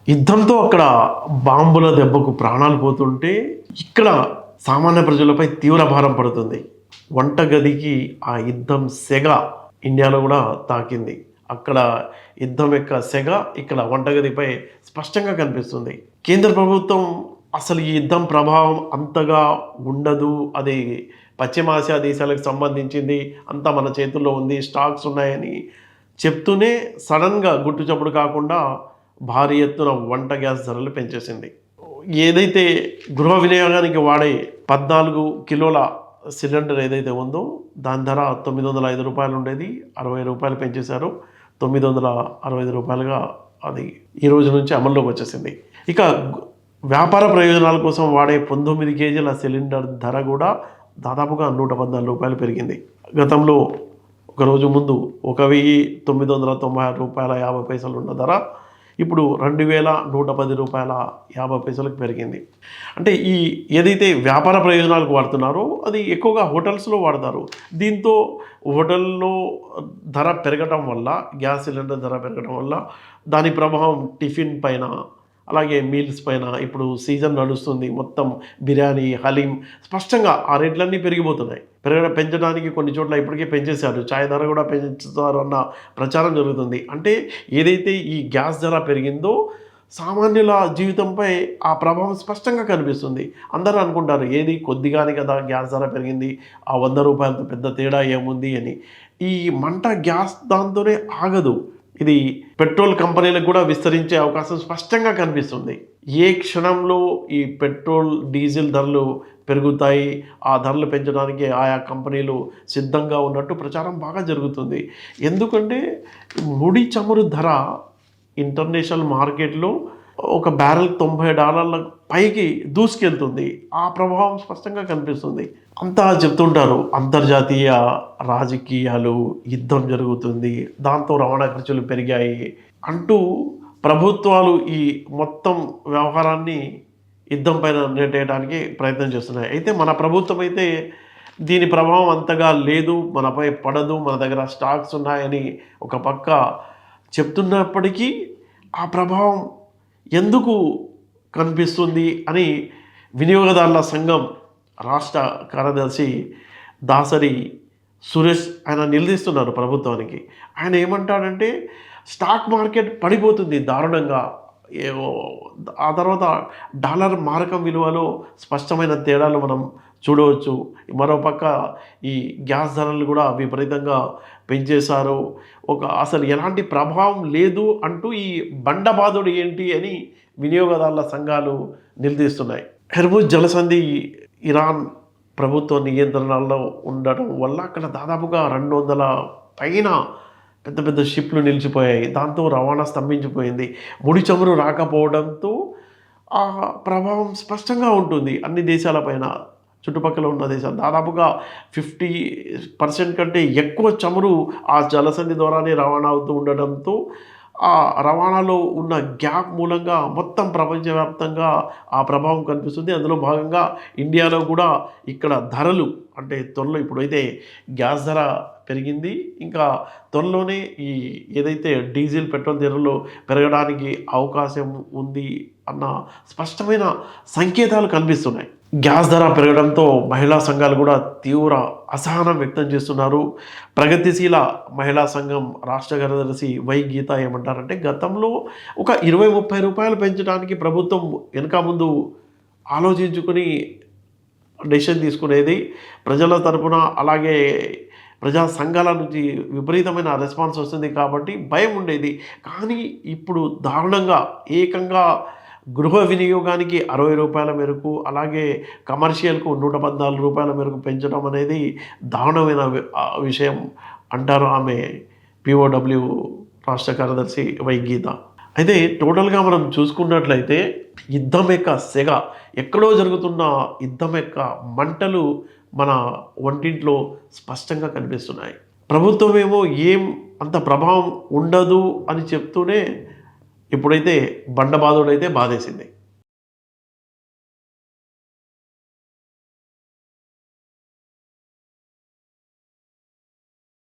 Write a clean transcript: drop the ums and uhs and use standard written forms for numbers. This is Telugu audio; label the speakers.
Speaker 1: యుద్ధంతో అక్కడ బాంబుల దెబ్బకు ప్రాణాలు పోతుంటే ఇక్కడ సామాన్య ప్రజలపై తీవ్ర భారం పడుతుంది. వంటగదికి ఆ యుద్ధం సెగ ఇండియాలో కూడా తాకింది. అక్కడ యుద్ధం యొక్క సెగ ఇక్కడ వంటగదిపై స్పష్టంగా కనిపిస్తుంది. కేంద్ర ప్రభుత్వం అసలు ఈ యుద్ధం ప్రభావం అంతగా ఉండదు, అది పశ్చిమాసియా దేశాలకు సంబంధించింది, అంతా మన చేతుల్లో ఉంది, స్టాక్స్ ఉన్నాయని చెప్తూనే సడన్గా గుట్టు చప్పుడు కాకుండా భారీ ఎత్తున వంట గ్యాస్ ధరలు పెంచేసింది. ఏదైతే గృహ వినియోగానికి వాడే 14 కిలోల సిలిండర్ ఏదైతే ఉందో దాని ధర 905 రూపాయలు ఉండేది, 60 రూపాయలు పెంచేశారు. 965 రూపాయలుగా అది ఈ రోజు నుంచి అమల్లోకి వచ్చేసింది. ఇక వ్యాపార ప్రయోజనాల కోసం వాడే 19 కేజీల సిలిండర్ ధర కూడా దాదాపుగా 114 రూపాయలు పెరిగింది. గతంలో ఒకరోజు ముందు 1996 రూపాయల 50 పైసలు ఉన్న ధర ఇప్పుడు 2110 రూపాయల 50 పైసలకు పెరిగింది. అంటే ఈ ఏదైతే వ్యాపార ప్రయోజనాలకు వాడుతున్నారో అది ఎక్కువగా హోటల్స్లో వాడతారు. దీంతో హోటల్లో ధర పెరగడం వల్ల, గ్యాస్ సిలిండర్ ధర పెరగడం వల్ల దాని ప్రభావం టిఫిన్ పైన, అలాగే మీల్స్ పైన, ఇప్పుడు సీజన్ నడుస్తుంది, మొత్తం బిర్యానీ, హలీం, స్పష్టంగా ఆ రేట్లన్నీ పెరిగిపోతున్నాయి. పెంచడానికి కొన్ని చోట్ల ఇప్పటికే పెంచేశారు. చాయ్ ధర కూడా పెంచుతారు అన్న ప్రచారం జరుగుతుంది. అంటే ఏదైతే ఈ గ్యాస్ ధర పెరిగిందో సామాన్యుల జీవితంపై ఆ ప్రభావం స్పష్టంగా కనిపిస్తుంది. అందరూ అనుకుంటారు ఏది కొద్దిగానే కదా గ్యాస్ ధర పెరిగింది, ఆ 100 రూపాయలతో పెద్ద తేడా ఏముంది అని. ఈ మంట గ్యాస్ దాంతోనే ఆగదు, ఇది పెట్రోల్ కంపెనీలకు కూడా విస్తరించే అవకాశం స్పష్టంగా కనిపిస్తుంది. ఏ క్షణంలో ఈ పెట్రోల్, డీజిల్ ధరలు పెరుగుతాయి, ఆ ధరలు పెంచడానికి ఆయా కంపెనీలు సిద్ధంగా ఉన్నట్టు ప్రచారం బాగా జరుగుతుంది. ఎందుకంటే ముడి చమురు ధర ఇంటర్నేషనల్ మార్కెట్లో ఒక బ్యారెల్ $90 పైకి దూసుకెళ్తుంది. ఆ ప్రభావం స్పష్టంగా కనిపిస్తుంది. అంతా చెప్తుంటారు అంతర్జాతీయ రాజకీయాలు, యుద్ధం జరుగుతుంది, దాంతో రవాణా ఖర్చులు పెరిగాయి అంటూ ప్రభుత్వాలు ఈ మొత్తం వ్యవహారాన్ని యుద్ధం పైన నెట్టేయడానికి ప్రయత్నం చేస్తున్నాయి. అయితే మన ప్రభుత్వం అయితే దీని ప్రభావం అంతగా లేదు, మనపై పడదు, మన దగ్గర స్టాక్స్ ఉన్నాయని ఒక పక్క చెప్తున్నప్పటికీ ఆ ప్రభావం ఎందుకు కనిపిస్తుంది అని వినియోగదారుల సంఘం రాష్ట్ర కార్యదర్శి దాసరి సురేష్ ఆయన నిలదీస్తున్నారు ప్రభుత్వానికి. ఆయన ఏమంటాడంటే స్టాక్ మార్కెట్ పడిపోతుంది దారుణంగా, ఆ తర్వాత డాలర్ మారకం విలువలో స్పష్టమైన తేడాలు మనం చూడవచ్చు. మరోపక్క ఈ గ్యాస్ ధరలు కూడా విపరీతంగా పెంచేశారు, అసలు ఎలాంటి ప్రభావం లేదు అంటూ ఈ బండబాదుడు ఏంటి అని వినియోగదారుల సంఘాలు నిలదీస్తున్నాయి. హెర్ముజ్ జలసంధి ఇరాన్ ప్రభుత్వ నియంత్రణలో ఉండటం వల్ల అక్కడ దాదాపుగా 200 పైన పెద్ద పెద్ద షిప్లు నిలిచిపోయాయి. దాంతో రవాణా స్తంభించిపోయింది. ముడి చమురు రాకపోవడంతో ఆ ప్రభావం స్పష్టంగా ఉంటుంది అన్ని దేశాలపైన. చుట్టుపక్కల ఉన్న దేశాలు దాదాపుగా 50% కంటే ఎక్కువ చమురు ఆ జలసంధి ద్వారానే రవాణా అవుతూ ఉండడంతో ఆ రవాణాలో ఉన్న గ్యాప్ మూలంగా మొత్తం ప్రపంచవ్యాప్తంగా ఆ ప్రభావం కనిపిస్తుంది. అందులో భాగంగా ఇండియాలో కూడా ఇక్కడ ధరలు అంటే త్వరలో ఇప్పుడైతే గ్యాస్ ధర పెరిగింది, ఇంకా త్వరలోనే ఈ ఏదైతే డీజిల్, పెట్రోల్ ధరలు పెరగడానికి అవకాశం ఉంది అన్న స్పష్టమైన సంకేతాలు కనిపిస్తున్నాయి. గ్యాస్ ధర పెరగడంతో మహిళా సంఘాలు కూడా తీవ్ర అసహనం వ్యక్తం చేస్తున్నారు. ప్రగతిశీల మహిళా సంఘం రాష్ట్ర కార్యదర్శి వై గీత ఏమంటారంటే గతంలో ఒక 20-30 రూపాయలు పెంచడానికి ప్రభుత్వం వెనక ముందు ఆలోచించుకొని డెసిషన్ తీసుకునేది. ప్రజల తరపున అలాగే ప్రజా సంఘాల నుంచి విపరీతమైన రెస్పాన్స్ వస్తుంది కాబట్టి భయం ఉండేది. కానీ ఇప్పుడు దారుణంగా ఏకంగా గృహ వినియోగానికి 60 రూపాయల మేరకు, అలాగే కమర్షియల్కు 114 రూపాయల మేరకు పెంచడం అనేది దారుణమైన విషయం అంటారు ఆమె పిఓడబ్ల్యూ రాష్ట్ర కార్యదర్శి వై గీత. అయితే టోటల్గా మనం చూసుకున్నట్లయితే యుద్ధం యొక్క సెగ, ఎక్కడో జరుగుతున్న యుద్ధం యొక్క మంటలు మన వంటింట్లో స్పష్టంగా కనిపిస్తున్నాయి. ప్రభుత్వం ఏమో ఏం అంత ప్రభావం ఉండదు అని చెప్తూనే ఇప్పుడైతే బండబాదుడైతే బాధేసింది.